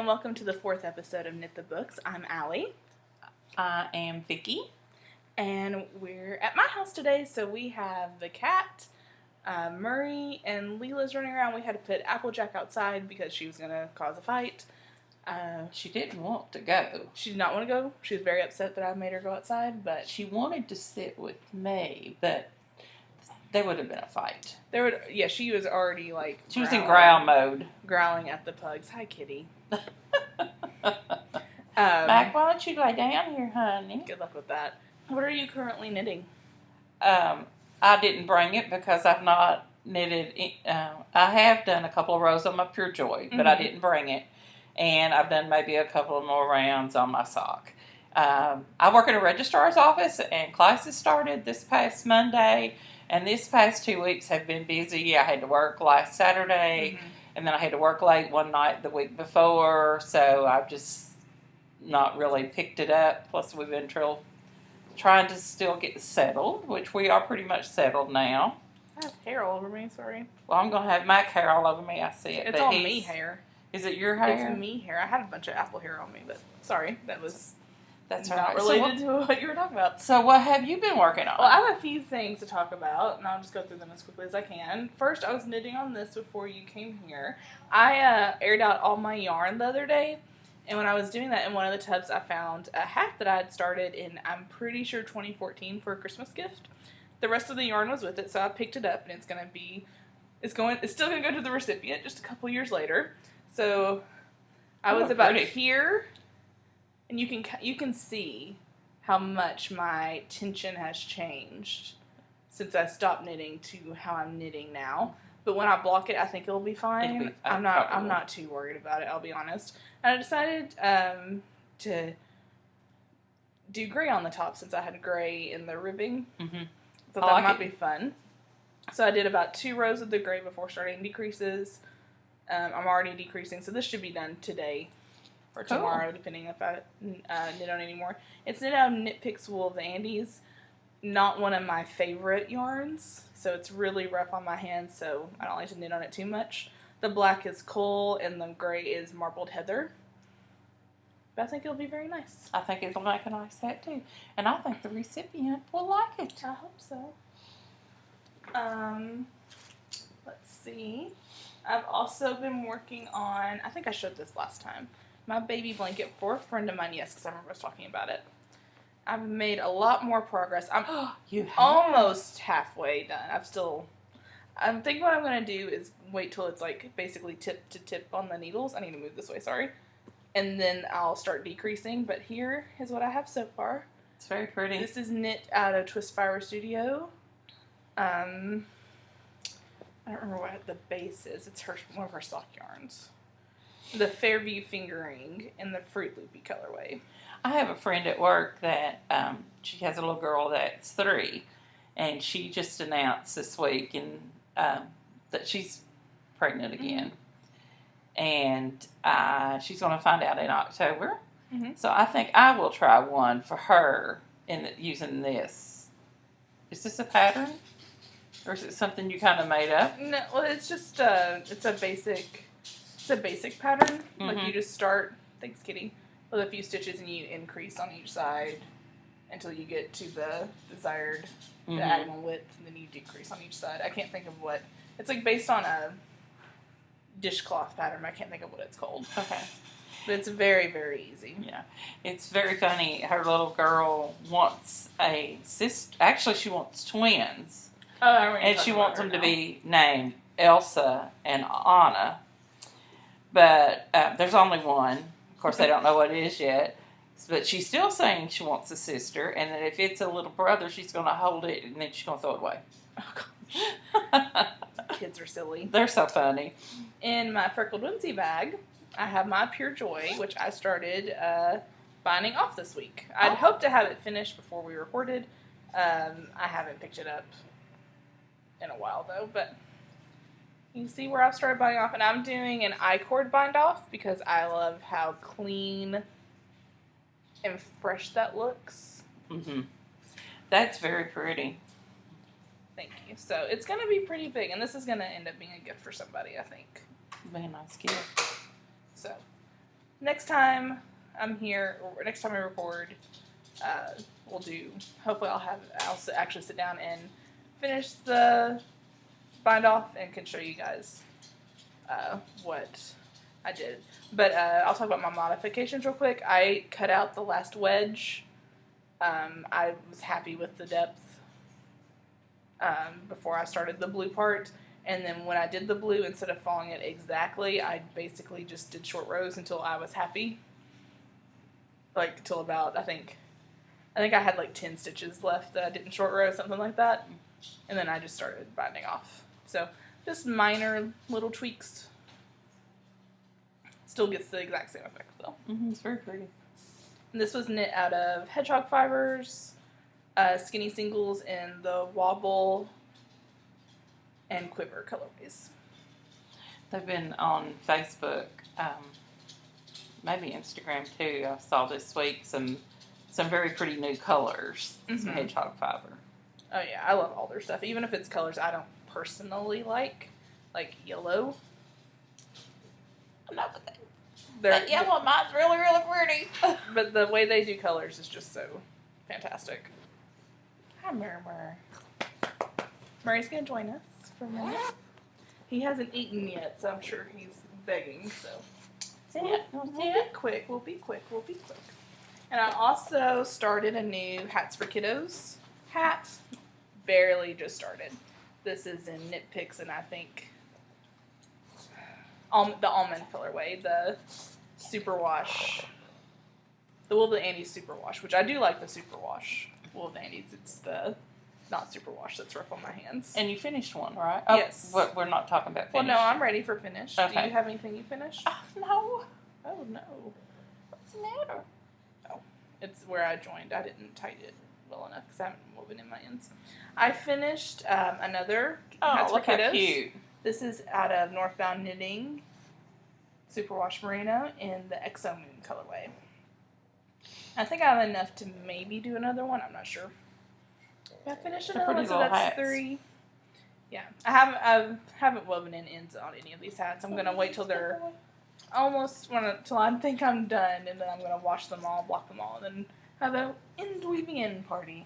and welcome to the 4th episode of Knit the Books. I'm Allie. I am Vicki. And we're at my house today, so we have the cat, Murray, and Leela's running around. We had to put Applejack outside because she was going to cause a fight. She didn't want to go. She did not want to go. She was very upset that I made her go outside, but... She wanted to sit with me, but there would have been a fight. She was already, She was in growl mode. Growling at the pugs. Hi, kitty. Mac, why don't you lay down here, honey? Good luck with that. What are you currently knitting? I didn't bring it because I've not knitted. I have done a couple of rows on my Pure Joy, but I didn't bring it. And I've done maybe a couple of more rounds on my sock. I work in a registrar's office, and classes started this past Monday. And this past 2 weeks have been busy. I had to work last Saturday, and then I had to work late one night the week before. So I've just not really picked it up. Plus, we've been trying to still get settled, which we are pretty much settled now. I have hair all over me, sorry. Well, I'm going to have Mac hair all over me. I see it. It's all me hair. Is it your hair? It's me hair. I had a bunch of apple hair on me, but sorry, that's not right. related to what you were talking about. So what have you been working on? Well, I have a few things to talk about, and I'll just go through them as quickly as I can. First, I was knitting on this before you came here. I aired out all my yarn the other day, and when I was doing that in one of the tubs, I found a hat that I had started in, I'm pretty sure, 2014 for a Christmas gift. The rest of the yarn was with it, so I picked it up, and it's still going to go to the recipient just a couple years later. So I was about here, and you can see how much my tension has changed since I stopped knitting to how I'm knitting now. But when I block it, I think it'll be fine. I'm not too worried about it, I'll be honest. And I decided to do gray on the top since I had gray in the ribbing. So that might be fun. So I did about 2 rows of the gray before starting decreases. I'm already decreasing, so this should be done today or tomorrow, depending if I knit on anymore. It's knit out of Knit Picks Wool of the Andes. Not one of my favorite yarns, so it's really rough on my hands, so I don't like to knit on it too much. The black is coal, and the gray is marbled heather. But I think it'll be very nice. I think it'll make a nice hat, too. And I think the recipient will like it. I hope so. Let's see. I've also been working on, I think I showed this last time, my baby blanket for a friend of mine. Yes, because I remember us talking about it. I've made a lot more progress. I'm almost halfway done. I think what I'm going to do is wait till it's basically tip to tip on the needles. I need to move this way, sorry. And then I'll start decreasing. But here is what I have so far. It's very pretty. This is knit out of Twist Fiber Studio. I don't remember what the base is. It's one of her sock yarns. The Fairview Fingering in the Fruit Loopy colorway. I have a friend at work that she has a little girl that's 3, and she just announced this week that she's pregnant again. And she's going to find out in October. So I think I will try one for her using this. Is this a pattern? Or is it something you kind of made up? No, well, it's just it's a basic pattern. Like you just start, thanks kitty, with a few stitches and you increase on each side until you get to the desired diagonal width, and then you decrease on each side. I can't think of what it's based on a dishcloth pattern. I can't think of what it's called. Okay. But it's very, very easy. Yeah. It's very funny. Her little girl wants a sister. Actually, she wants twins. And she wants them to be named Elsa and Anna. But there's only one. Of course, they don't know what it is yet. But she's still saying she wants a sister. And that if it's a little brother, she's going to hold it and then she's going to throw it away. Oh, gosh. Kids are silly. They're so funny. In my Freckled Whimsy bag, I have my Pure Joy, which I started binding off this week. I'd hoped to have it finished before we recorded. I haven't picked it up in a while though, but you see where I've started binding off, and I'm doing an I-cord bind off because I love how clean and fresh that looks. That's very pretty. Thank you. So it's going to be pretty big, and this is going to end up being a gift for somebody, I think. Be a nice gift. So next time I'm here, or next time I record, we'll do, hopefully I'll actually sit down and finish the bind off and can show you guys what I did. But I'll talk about my modifications real quick. I cut out the last wedge. I was happy with the depth before I started the blue part. And then when I did the blue, instead of following it exactly, I basically just did short rows until I was happy. Like, till about, I think I had like 10 stitches left that I didn't short row, something like that. And then I just started binding off. So, just minor little tweaks. Still gets the exact same effect, though. It's very pretty. And this was knit out of hedgehog fibers, skinny singles in the wobble and quiver colorways. They've been on Facebook, maybe Instagram too. I saw this week some very pretty new colors, some hedgehog fiber. Oh yeah, I love all their stuff, even if it's colors I don't personally like yellow. No, but that yellow mine's really, really pretty. But the way they do colors is just so fantastic. Hi, Murray. Murray's gonna join us for a minute. He hasn't eaten yet, so I'm sure he's begging. So we'll be quick. And I also started a new Hats for Kiddos hat. Barely just started. This is in Knit Picks, and I think the almond colorway, the superwash, the Wool of the Andes superwash, which I do like the superwash Wool of the Andes. It's the not superwash that's rough on my hands. And you finished one, right? Yes. We're not talking about finished. Well, no, I'm ready for finished. Okay. Do you have anything you finished? No. Oh, no. What's the matter? Oh, it's where I joined. I didn't tighten it well enough because I haven't woven in my ends. I finished another Hats for look how Kiddos. cute. This is out of Northbound Knitting Superwash Merino in the Exo Moon colorway. I think I have enough to maybe do another one. I'm not sure. I finished another one, so that's hats. 3. Yeah, I haven't woven in ends on any of these hats. I'm gonna wait till they're till I think I'm done, and then I'm gonna wash them all, block them all, and then have a end weaving in party.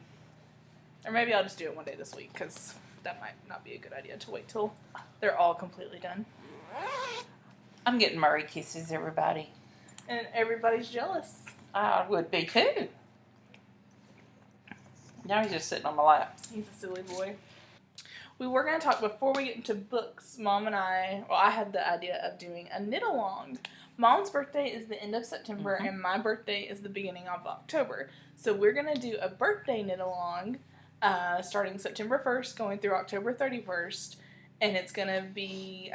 Or maybe I'll just do it one day this week, because that might not be a good idea to wait till they're all completely done. I'm getting Murray kisses, everybody. And everybody's jealous. I would be too. Now he's just sitting on my lap. He's a silly boy. We were going to talk, before we get into books, Mom and I had the idea of doing a knit-along. Mom's birthday is the end of September, and my birthday is the beginning of October. So we're going to do a birthday knit-along starting September 1st, going through October 31st. And it's going to be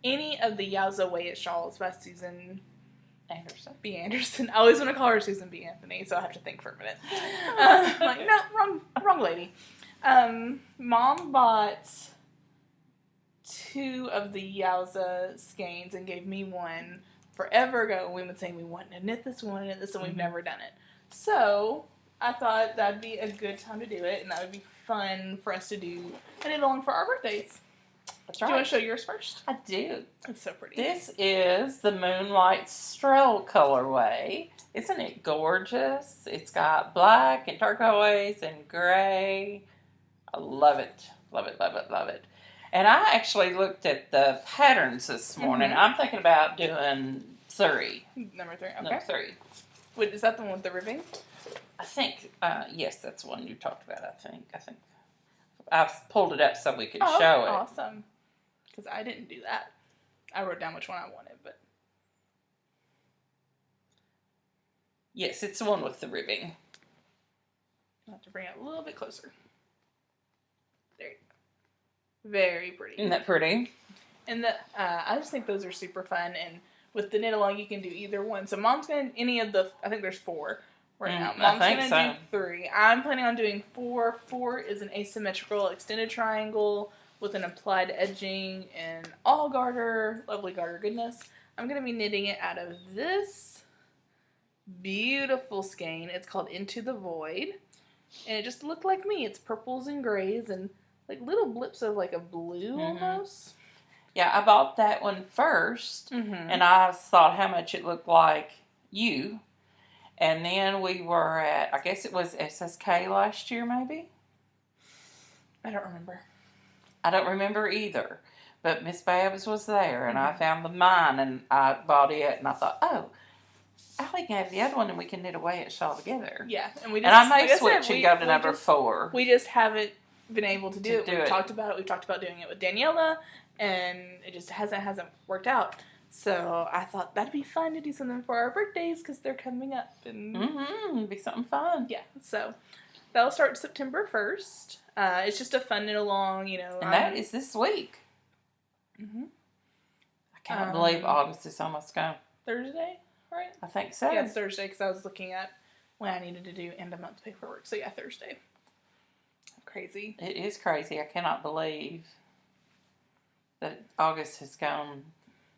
any of the Yowza Way It Shawls by Susan B. Anderson. I always want to call her Susan B. Anthony, so I have to think for a minute. I'm like, no, wrong lady. Mom bought 2 of the Yowza skeins and gave me one forever ago. We've been saying we want to knit this, and we've never done it. So I thought that'd be a good time to do it, and that would be fun for us to do a knit along for our birthdays. That's right. Do you want to show yours first? I do. It's so pretty. This is the Moonlight Stroll colorway. Isn't it gorgeous? It's got black and turquoise and gray. I love it. Love it, love it, love it. And I actually looked at the patterns this morning. I'm thinking about doing 3. Number 3, okay. Number 3. Wait, is that the one with the ribbing? I think, yes, that's the one you talked about, I think. I've pulled it up so we could show it. Awesome. Because I didn't do that. I wrote down which one I wanted, but... Yes, it's the one with the ribbing. I'll have to bring it a little bit closer. There you go. Very pretty. Isn't that pretty? And I just think those are super fun, and with the knit along you can do either one. So Mom's going to, any of the, I think there's 4 right now. Mom's going to do 3. I'm planning on doing 4. 4 is an asymmetrical extended triangle with an applied edging and all garter, lovely garter goodness. I'm going to be knitting it out of this beautiful skein. It's called Into the Void. And it just looked like me. It's purples and grays and like little blips of like a blue almost. Yeah, I bought that one first, Mm-hmm. and I thought how much it looked like you. And then we were at, I guess it was SSK last year, maybe? I don't remember. I don't remember either. But Miss Babs was there, and I found mine, and I bought it, and I thought, oh, Allie gave the other one, and we can knit away at Shawl together. Yeah, and we just. And I may like switch and go to number 4. We just haven't been able to do it. We've it. talked about it. We've talked about doing it with Daniela, and it just hasn't worked out. So I thought that'd be fun to do something for our birthdays because they're coming up, and It'd be something fun. yeah. So that'll start September 1st. It's just a fun knit along, And that is this week. Mm-hmm. I can't believe August is almost gone. Thursday, right? I think so. Yeah, it's Thursday because I was looking at when I needed to do end of month paperwork. So yeah, Thursday. Crazy. It is crazy. I cannot believe that August has gone.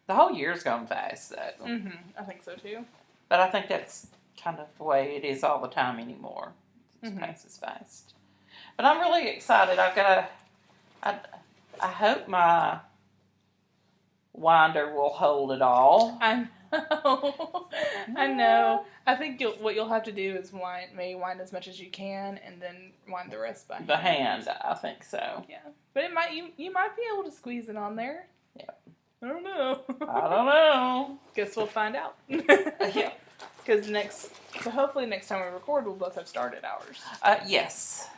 The whole year's gone fast, though. Mm-hmm. I think so too. But I think that's kind of the way it is all the time anymore. It just passes fast. But I'm really excited. I hope my winder will hold it all. I know. I know. I think what you'll have to do is wind as much as you can, and then wind the rest by hand. The hand, I think so. Yeah, but you might be able to squeeze it on there. Yeah. I don't know. I don't know. Guess we'll find out. Yeah. Because hopefully next time we record, we'll both have started ours. Yes.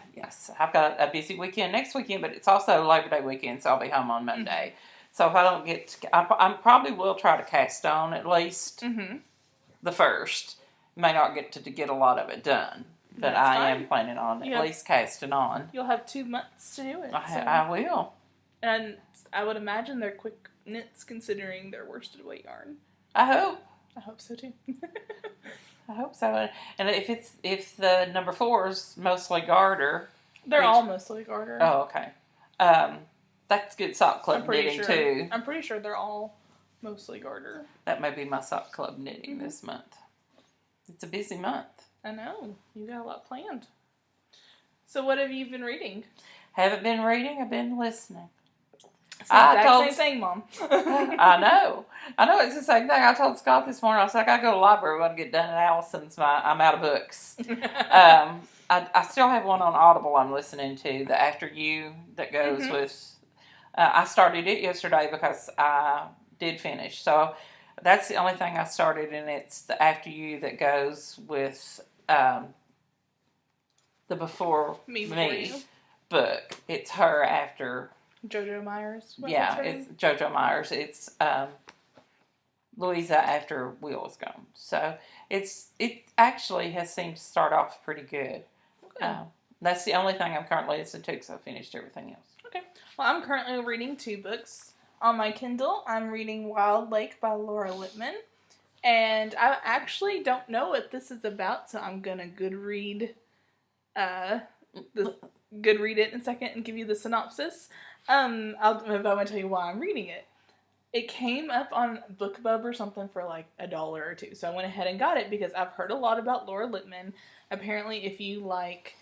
I've got a busy weekend next weekend, but it's also Labor Day weekend, so I'll be home on Monday. So if I don't I probably will try to cast on at least the first. May not get to get a lot of it done, but I am planning on at least casting on. You'll have 2 months to do it. I will. And I would imagine they're quick knits considering their worsted weight yarn. I hope so too. I hope so. And if the number 4 is mostly garter, they're all mostly garter. Oh, okay. That's good sock club knitting too. I'm pretty sure they're all mostly garter. That may be my sock club knitting this month. It's a busy month. I know. You got a lot planned. So what have you been reading? Haven't been reading. I've been listening. It's the exact same thing, Mom. I know. It's the same thing. I told Scott this morning. I was like, I go to the library when I get done at Allison's. I'm out of books. I still have one on Audible I'm listening to, the After You, that goes with... I started it yesterday because I did finish. So that's the only thing I started, and it's the After You that goes with the Before Me book. It's her after... JoJo Myers? It's JoJo Myers. It's Louisa after Will is gone. So it actually has seemed to start off pretty good. Okay. That's the only thing I'm currently listening to because I finished everything else. Okay. Well, I'm currently reading 2 books on my Kindle. I'm reading Wild Lake by Laura Lippman. And I actually don't know what this is about, so I'm going to Goodread it in a second and give you the synopsis. I'm going to tell you why I'm reading it. It came up on BookBub or something for like $1 or $2. So I went ahead and got it because I've heard a lot about Laura Lippman. Apparently, if you like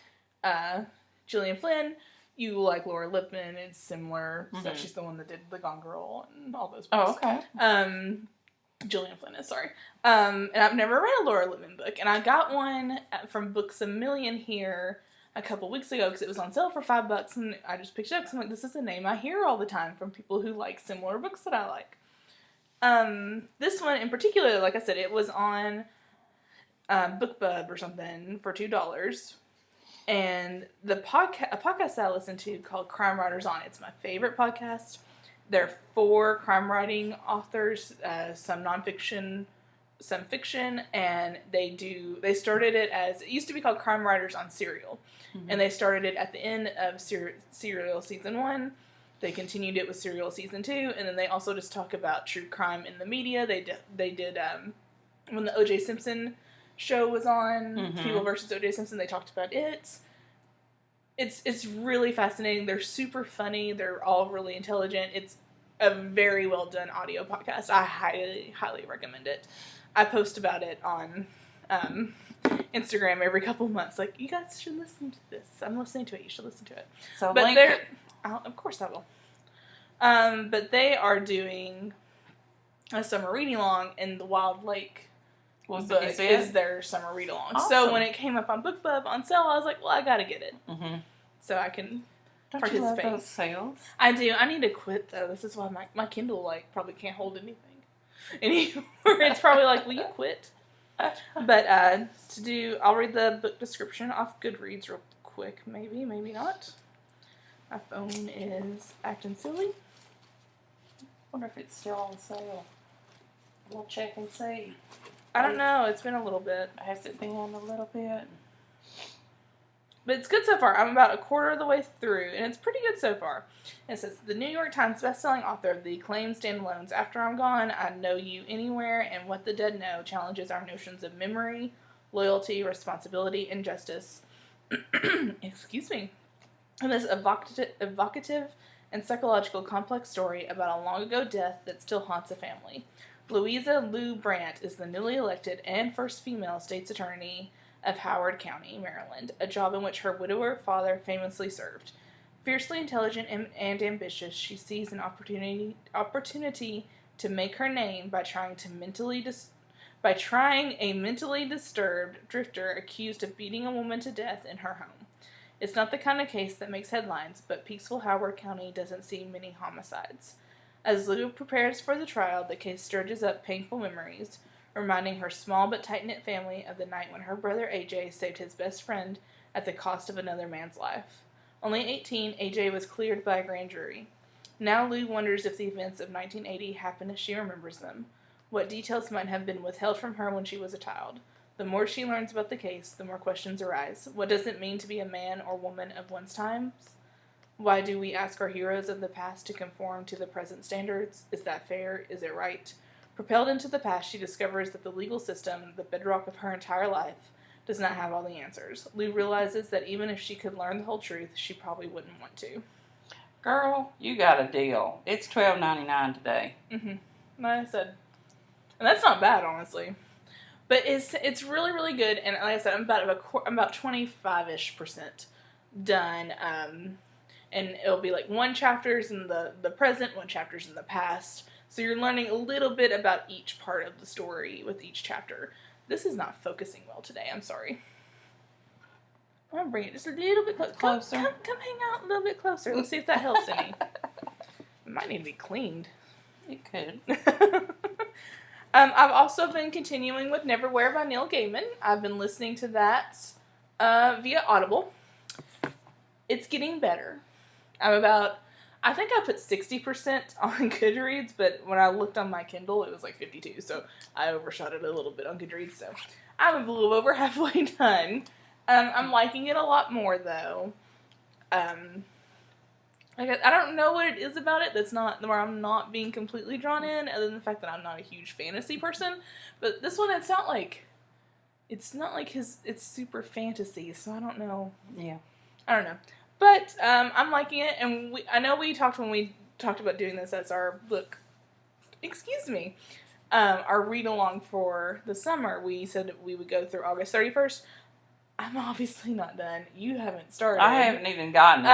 Gillian Flynn, you like Laura Lippman. It's similar. So she's the one that did The Gone Girl and all those books. Oh, okay. Gillian Flynn is, sorry. And I've never read a Laura Lippman book. And I got one from Books A Million here a couple weeks ago because it was on sale for $5, and I just picked it up because I'm like, this is a name I hear all the time from people who like similar books that I like. This one in particular, like I said, it was on BookBub or something for $2, and a podcast that I listen to called Crime Writers On. It's my favorite podcast. There are 4 crime writing authors, some nonfiction, some fiction, and they started it as, it used to be called Crime Writers on Serial, and they started it at the end of Serial Season 1. They continued it with Serial Season 2, and then they also just talk about true crime in the media. They did when the O.J. Simpson show was on, People versus O.J. Simpson, they talked about it. It's really fascinating. They're super funny. They're all really intelligent. It's a very well done audio podcast. I highly, highly recommend it. I post about it on Instagram every couple months. Like, you guys should listen to this. I'm listening to it. You should listen to it. So but link it. Of course I will. But they are doing a summer reading along, and the Wild Lake book is their summer read along. Awesome. So when it came up on BookBub on sale, I was like, well, I gotta get it. Mm-hmm. So I can participate. Don't you love those sales? I do. I need to quit, though. This is why my Kindle, probably can't hold anything anymore. It's probably like, will you quit? But I'll read the book description off Goodreads real quick. Maybe not. My phone is acting silly. I wonder if it's still on sale. We'll check and see. I don't know. It's been a little bit. Has it been a little bit? But it's good so far. I'm about a quarter of the way through, and it's pretty good so far. It says, the New York Times bestselling author of the acclaimed standalones After I'm Gone, I Know You Anywhere, and What the Dead Know challenges our notions of memory, loyalty, responsibility, and justice. Excuse me. In this evocative and psychological complex story about a long-ago death that still haunts a family. Louisa Lou Brandt is the newly elected and first female state's attorney of Howard County, Maryland, a job in which her widower father famously served. Fiercely intelligent and ambitious, she sees an opportunity to make her name by trying a mentally disturbed drifter accused of beating a woman to death in her home. It's not the kind of case that makes headlines, but peaceful Howard County doesn't see many homicides. As Lou prepares for the trial, the case stirges up painful memories, reminding her small but tight-knit family of the night when her brother AJ saved his best friend at the cost of another man's life. Only 18, AJ was cleared by a grand jury. Now Lou wonders if the events of 1980 happened as she remembers them. What details might have been withheld from her when she was a child. The more she learns about the case, the more questions arise. What does it mean to be a man or woman of one's times? Why do we ask our heroes of the past to conform to the present standards? Is that fair? Is it right? Propelled into the past, she discovers that the legal system, the bedrock of her entire life, does not have all the answers. Lou realizes that even if she could learn the whole truth, she probably wouldn't want to. Girl, you got a deal. It's $12.99 today. Mm-hmm. Like I said. And that's not bad, honestly. But it's really, really good. And like I said, I'm about 25-ish% done. And it'll be like one chapter's in the present, one chapter's in the past. So you're learning a little bit about each part of the story with each chapter. This is not focusing well today. I'm sorry. I'm going to bring it just a little bit closer. Come hang out a little bit closer. Let's see if that helps any. It might need to be cleaned. It could. I've also been continuing with Neverwhere by Neil Gaiman. I've been listening to that via Audible. It's getting better. I think I put 60% on Goodreads, but when I looked on my Kindle, it was like 52, so I overshot it a little bit on Goodreads, so I'm a little over halfway done. I'm liking it a lot more, though. I don't know what it is about it that's not where I'm not being completely drawn in, other than the fact that I'm not a huge fantasy person, but this one, it's not like it's super fantasy, so I don't know. Yeah. I don't know. But I'm liking it, and I know when we talked about doing this as our book, our read-along for the summer, we said that we would go through August 31st. I'm obviously not done. You haven't started. I haven't even gotten it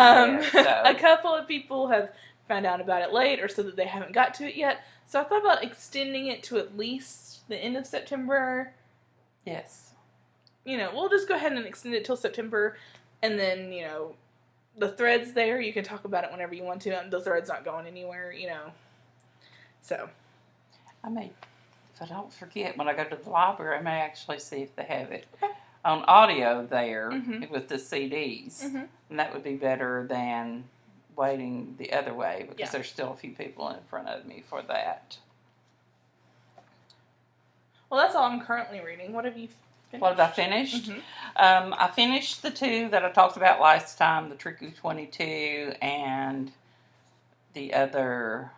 yet, so. A couple of people have found out about it late or said that they haven't got to it yet. So I thought about extending it to at least the end of September. Yes. We'll just go ahead and extend it till September, and then, the thread's there. You can talk about it whenever you want to. The thread's not going anywhere, So. I may, if I don't forget, when I go to the library, I may actually see if they have it okay. on audio there with the CDs. Mm-hmm. And that would be better than waiting the other way because there's still a few people in front of me for that. Well, that's all I'm currently reading. What have you finished? What have I finished? Mm-hmm. I finished the two that I talked about last time, the Tricky 22 and the other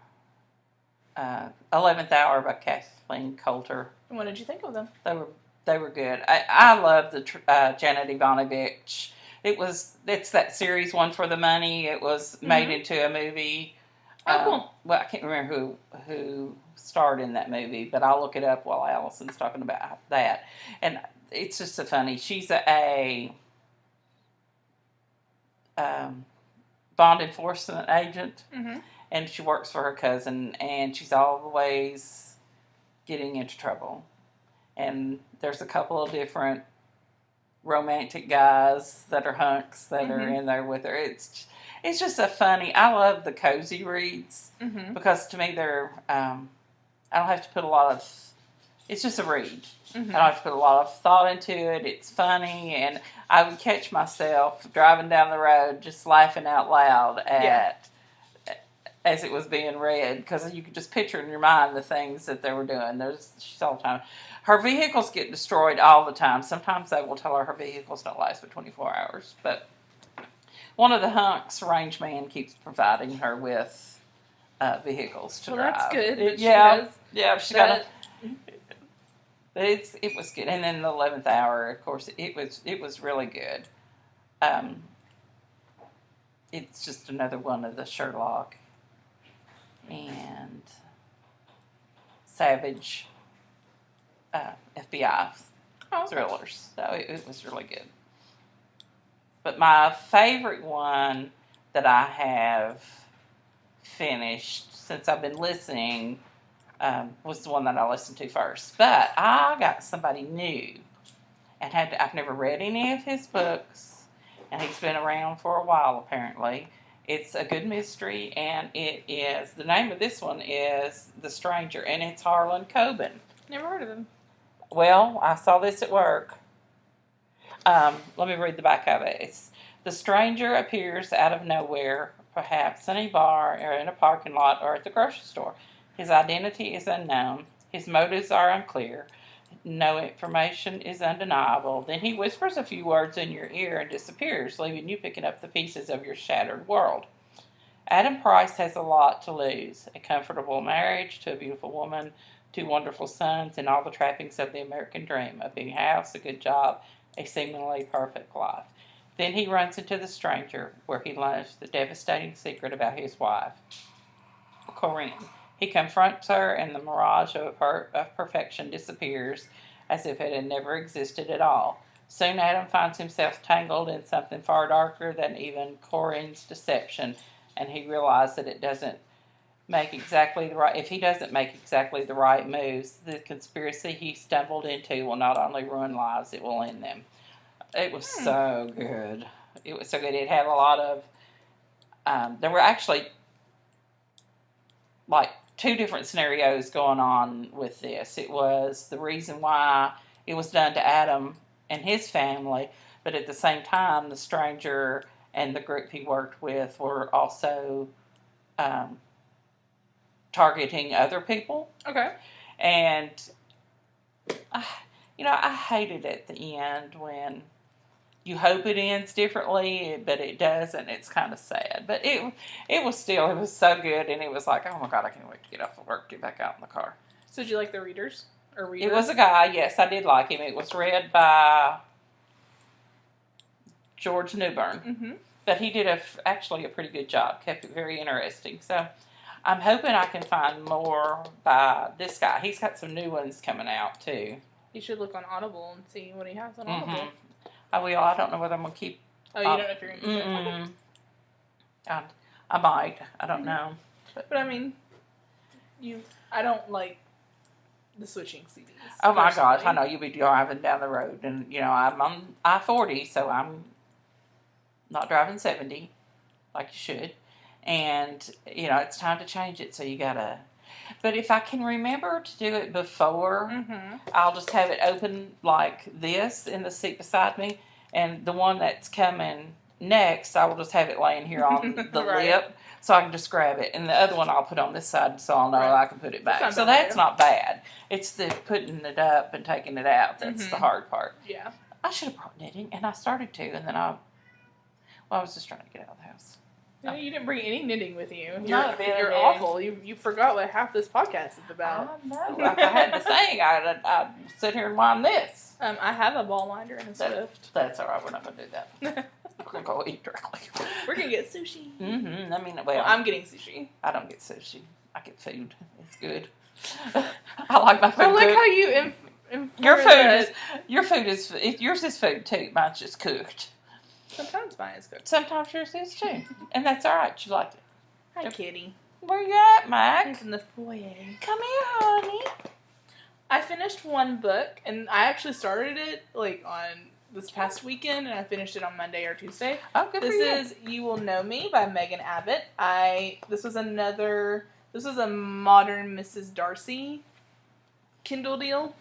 11th Hour by Kathleen Coulter. And what did you think of them? They were good. I love the Janet Ivanovich. It's that series One for the Money. It was made into a movie. Oh, cool. Well, I can't remember who starred in that movie, but I'll look it up while Allison's talking about that. And it's just so funny. She's a bond enforcement agent, Mm-hmm. and she works for her cousin, and she's always getting into trouble. And there's a couple of different romantic guys that are hunks that are in there with her. It's just a funny. I love the cozy reads because to me they're. I don't have to put a lot of. It's just a read. I don't have to put a lot of thought into it. It's funny, and I would catch myself driving down the road just laughing out loud at as it was being read because you could just picture in your mind the things that they were doing. She's all the time. Her vehicles get destroyed all the time. Sometimes they will tell her vehicles don't last but 24 hours. But one of the hunks, range man, keeps providing her with vehicles to drive. That's good. She got. It was good, and then the 11th hour, of course, it was really good. It's just another one of the Sherlock and Savage FBI thrillers. So it was really good. But my favorite one that I have finished since I've been listening was the one that I listened to first. But I got somebody new and I've never read any of his books, and he's been around for a while apparently. It's a good mystery, and the name of this one is The Stranger, and it's Harlan Coben. Never heard of him. Well, I saw this at work. Let me read the back of it. The stranger appears out of nowhere, perhaps in a bar or in a parking lot or at the grocery store. His identity is unknown. His motives are unclear. No information is undeniable. Then he whispers a few words in your ear and disappears, leaving you picking up the pieces of your shattered world. Adam Price has a lot to lose. A comfortable marriage to a beautiful woman, 2 wonderful sons, and all the trappings of the American dream. A big house, a good job, a seemingly perfect life. Then he runs into The Stranger, where he learns the devastating secret about his wife, Corinne. He confronts her, and the mirage of perfection disappears as if it had never existed at all. Soon Adam finds himself tangled in something far darker than even Corinne's deception, and he realizes that it doesn't make exactly the right. If he doesn't make exactly the right moves, the conspiracy he stumbled into will not only ruin lives, it will end them. It was so good. It was so good. It had a lot of. There were actually like 2 different scenarios going on with this. It was the reason why it was done to Adam and his family, but at the same time, the stranger and the group he worked with were also targeting other people. Okay. And, I hated at the end when you hope it ends differently, but it doesn't. It's kind of sad. But it was so good, and it was like, oh my God, I can't wait to get off of work, get back out in the car. So did you like the readers? Or reader? It was a guy, yes, I did like him. It was read by George Newbern. Mm-hmm. But he did actually a pretty good job, kept it very interesting. So I'm hoping I can find more by this guy. He's got some new ones coming out, too. You should look on Audible and see what he has on Audible. I will. I don't know whether I'm going to keep... Oh, you don't know if you're going to keep it? Okay. I might. I don't know. But I mean, I don't like the switching CDs. Oh my gosh, I know. You'll be driving down the road, and, I'm on I-40, so I'm not driving 70 like you should. And, it's time to change it, so you got to... But if I can remember to do it before, I'll just have it open like this in the seat beside me. And the one that's coming next, I will just have it laying here on the lip so I can just grab it. And the other one I'll put on this side so I'll know I can put it back. So that's not bad. It's the putting it up and taking it out that's the hard part. Yeah. I should have brought knitting, and I started to, and then I was just trying to get out of the house. No, you didn't bring any knitting with you. You're awful. You forgot what half this podcast is about. I know. If I had to sing, I'd sit here and wind this. I have a ball winder and a Swift. That's all right. We're not going to do that. We're going to go eat directly. We're going to get sushi. Mm-hmm. I mean, well, I'm getting sushi. I don't get sushi. I get food. It's good. I like my food. I like how you... Your food is... If yours is food, too. Mine's just cooked. Sometimes mine is good. Sometimes yours is too. And that's all right. You liked it. Hi, kitty. Where you at, Mac? He's in the foyer. Come here, honey. I finished one book, and I actually started it, like, on this past weekend, and I finished it on Monday or Tuesday. Oh, good for you. This is You Will Know Me by Megan Abbott. This was a modern Mrs. Darcy Kindle deal.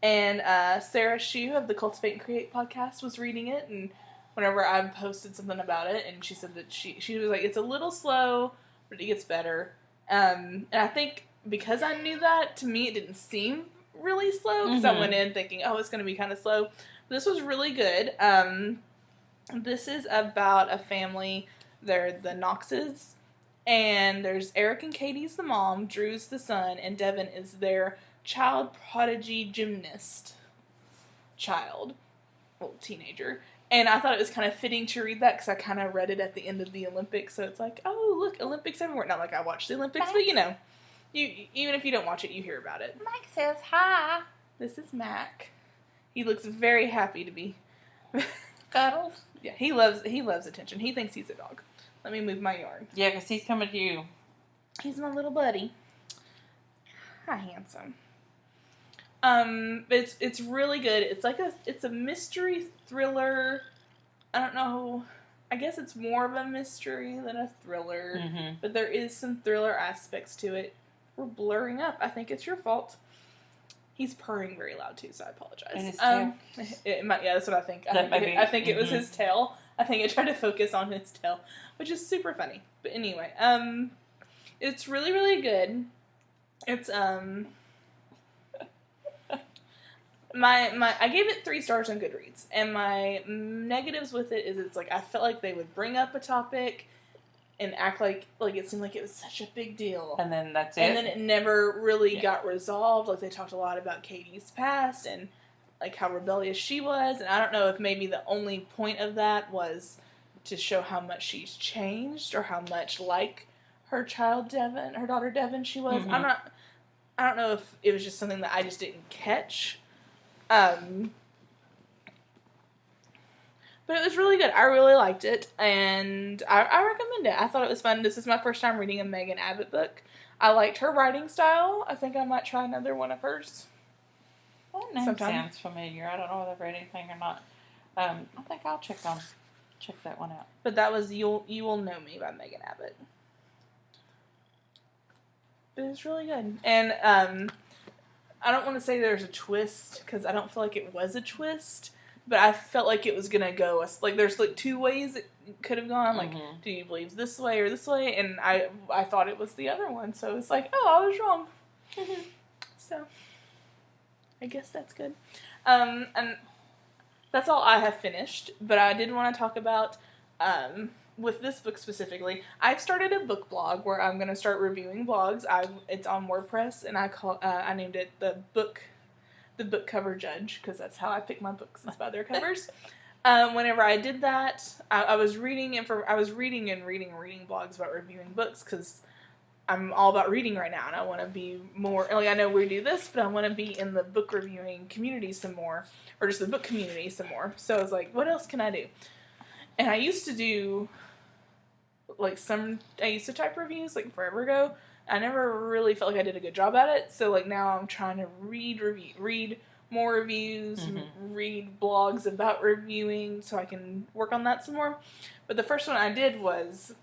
And Sarah Shue of the Cultivate and Create podcast was reading it, and whenever I posted something about it, and she said that she was like, it's a little slow, but it gets better. And I think because I knew that, to me it didn't seem really slow, because I went in thinking, oh, it's going to be kind of slow. This was really good. This is about a family. They're the Knoxes, and there's Eric and Katie's the mom, Drew's the son, and Devin is their child prodigy gymnast teenager. And I thought it was kind of fitting to read that, because I kind of read it at the end of the Olympics, so it's like, oh, look, Olympics everywhere. Not like I watched the Olympics, but you know, even if you don't watch it, you hear about it. Mike says hi. This is Mac. He looks very happy to be Cuddles. Yeah, he loves attention. He thinks he's a dog. Let me move my yarn. Yeah, because he's coming to you. He's my little buddy. Hi, handsome. It's really good. It's a mystery thriller. I don't know. I guess it's more of a mystery than a thriller, but there is some thriller aspects to it. We're blurring up. I think it's your fault. He's purring very loud too, so I apologize. And his tail. Yeah, that's what I think. I think it was his tail. I think it tried to focus on his tail, which is super funny. But anyway, it's really, really good. It's I gave it 3 stars on Goodreads, and my negatives with it is it's like I felt like they would bring up a topic and act like it seemed like it was such a big deal, and then that's it. And then it never really got resolved. Like, they talked a lot about Katie's past and like how rebellious she was, and I don't know if maybe the only point of that was to show how much she's changed or how much like her daughter Devin she was. I don't know if it was just something that I just didn't catch. But it was really good. I really liked it, and I recommend it. I thought it was fun. This is my first time reading a Megan Abbott book. I liked her writing style. I think I might try another one of hers. That name sounds familiar. I don't know whether I've read anything or not. I think I'll check that one out. But that was You Will Know Me by Megan Abbott. But it was really good. And I don't want to say there's a twist, because I don't feel like it was a twist. But I felt like it was going to go, like, there's, like, 2 ways it could have gone. Like, do you believe this way or this way? And I thought it was the other one. So it's like, oh, I was wrong. So, I guess that's good. And that's all I have finished. But I did want to talk about, with this book specifically, I've started a book blog where I'm going to start reviewing blogs. It's on WordPress, and I named it the book cover judge, because that's how I pick my books, is by their covers. Whenever I did that, I was reading and reading blogs about reviewing books, because I'm all about reading right now, and I want to be more, like, I know we do this, but I want to be in the book reviewing community some more, or just the book community some more. So I was like, what else can I do? And I used to do, like, I used to type reviews, like, forever ago. I never really felt like I did a good job at it, so, like, now I'm trying to read more reviews, read blogs about reviewing, so I can work on that some more. But the first one I did was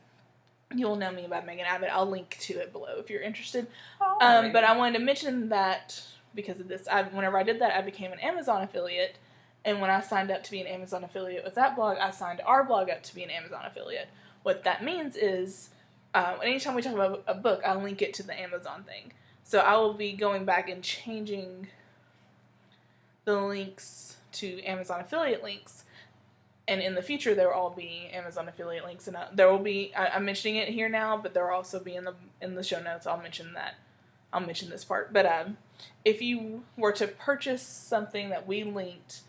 You'll Know Me by Megan Abbott. I'll link to it below if you're interested. But I wanted to mention that because of this. Whenever I did that, I became an Amazon affiliate, and when I signed up to be an Amazon affiliate with that blog, I signed our blog up to be an Amazon affiliate. What that means is, anytime we talk about a book, I link it to the Amazon thing. So I will be going back and changing the links to Amazon affiliate links. And in the future, there will all be Amazon affiliate links. And there will be, I'm mentioning it here now, but there will also be in the show notes. I'll mention that. I'll mention this part. But if you were to purchase something that we linked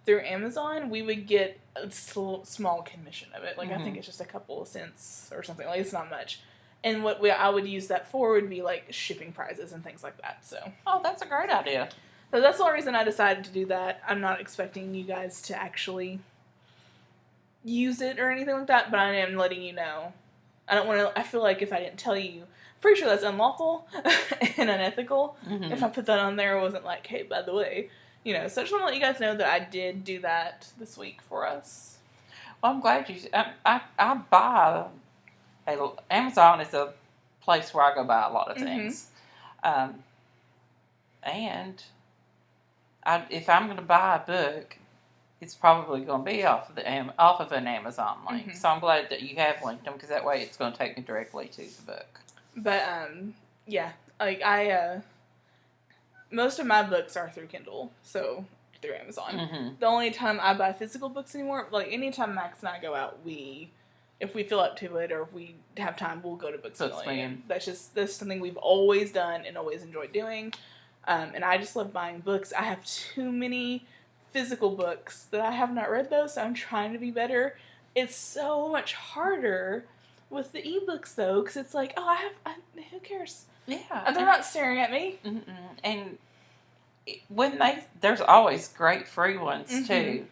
through Amazon, we would get a small commission of it. Like, I think it's just a couple of cents or something. Like, it's not much. And what I would use that for would be, like, shipping prices and things like that. So, oh, that's a great idea. So that's the only reason I decided to do that. I'm not expecting you guys to actually use it or anything like that, but I am letting you know. I don't want to, I feel like if I didn't tell you, pretty sure that's unlawful and unethical. Mm-hmm. If I put that on there, it wasn't like, hey, by the way, so I just want to let you guys know that I did do that this week for us. Well, I'm glad you. I buy. Amazon is a place where I go buy a lot of things, and if I'm going to buy a book, it's probably going to be off of an Amazon link. So I'm glad that you have linked them because that way it's going to take me directly to the book. But yeah, like most of my books are through Kindle, so through Amazon. Mm-hmm. The only time I buy physical books anymore, like anytime Max and I go out, if we feel up to it or if we have time, we'll go to Books A Million. That's something we've always done and always enjoyed doing. And I just love buying books. I have too many physical books that I have not read, though, so I'm trying to be better. It's so much harder with the ebooks, though, because it's like, who cares? Yeah. They're not staring at me. Mm-mm. And there's always great free ones, too.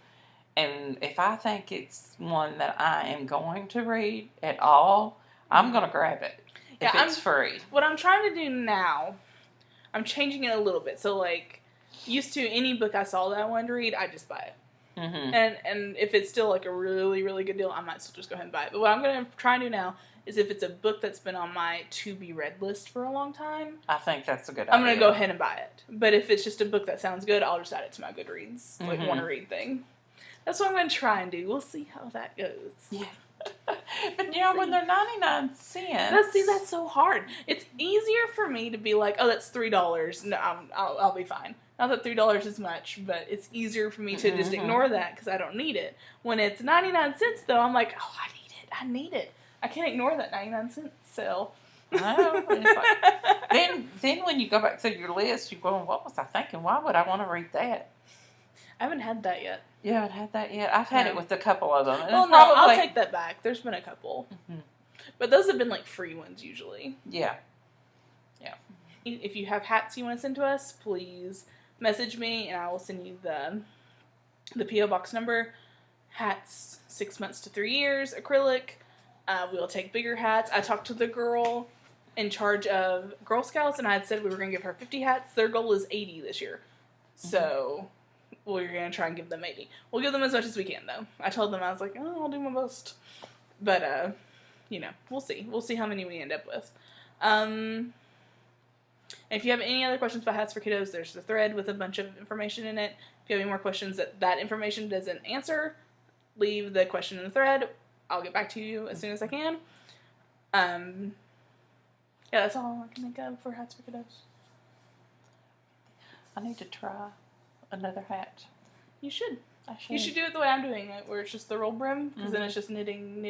And if I think it's one that I am going to read at all, I'm going to grab it if it's free. What I'm trying to do now, I'm changing it a little bit. So, like, used to any book I saw that I wanted to read, I just buy it. Mm-hmm. And if it's still, like, a really, really good deal, I might still just go ahead and buy it. But what I'm going to try and do now is if it's a book that's been on my to-be-read list for a long time, I think that's a good idea. I'm going to go ahead and buy it. But if it's just a book that sounds good, I'll just add it to my Goodreads, like, want-to-read thing. That's what I'm going to try and do. We'll see how that goes. Yeah. But, when they're 99 cents. That's so hard. It's easier for me to be like, oh, that's $3. No, I'll be fine. Not that $3 is much, but it's easier for me to just ignore that because I don't need it. When it's 99 cents, though, I'm like, oh, I need it. I can't ignore that 99-cent sale. Then when you go back through your list, you're going, what was I thinking? Why would I want to read that? I haven't had that yet. You haven't had that yet? I've had it with a couple of them. Well, no, I'll take that back. There's been a couple. Mm-hmm. But those have been, like, free ones, usually. Yeah. Yeah. If you have hats you want to send to us, please message me, and I will send you the P.O. Box number. Hats, 6 months to 3 years, acrylic. We'll take bigger hats. I talked to the girl in charge of Girl Scouts, and I had said we were going to give her 50 hats. Their goal is 80 this year. So we're going to try and give them 80. We'll give them as much as we can, though. I told them, I was like, I'll do my best. But, we'll see. We'll see how many we end up with. And if you have any other questions about Hats for Kiddos, there's the thread with a bunch of information in it. If you have any more questions that information doesn't answer, leave the question in the thread. I'll get back to you as soon as I can. Yeah, that's all I can think of for Hats for Kiddos. I need to try another hat. You should. You should do it the way I'm doing it, where it's just the roll brim, because then it's just knitting.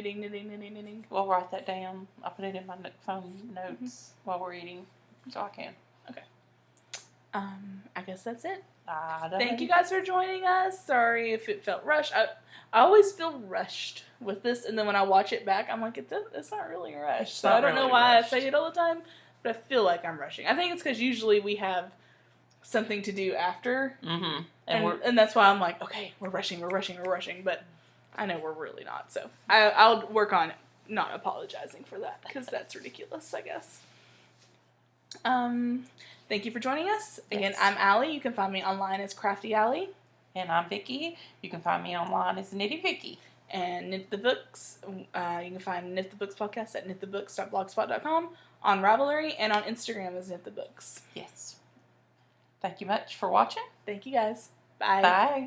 We'll write that down. I'll put it in my phone notes while we're eating, so I can. Okay. I guess that's it. Thank you guys for joining us. Sorry if it felt rushed. I always feel rushed with this, and then when I watch it back, I'm like, it's not really rushed. So I don't know why I say it all the time, but I feel like I'm rushing. I think it's because usually we have something to do after, and that's why I'm like, okay, we're rushing, but I know we're really not. So I'll work on not apologizing for that, because that's ridiculous, I guess. Thank you for joining us. Again, I'm Allie. You can find me online as Crafty Allie. And I'm Vicki. You can find me online as Nitty Vicki. And Knit the Books. You can find Knit the Books podcast at knitthebooks.blogspot.com, on Ravelry, and on Instagram as Knit the Books. Yes. Thank you much for watching. Thank you guys. Bye. Bye.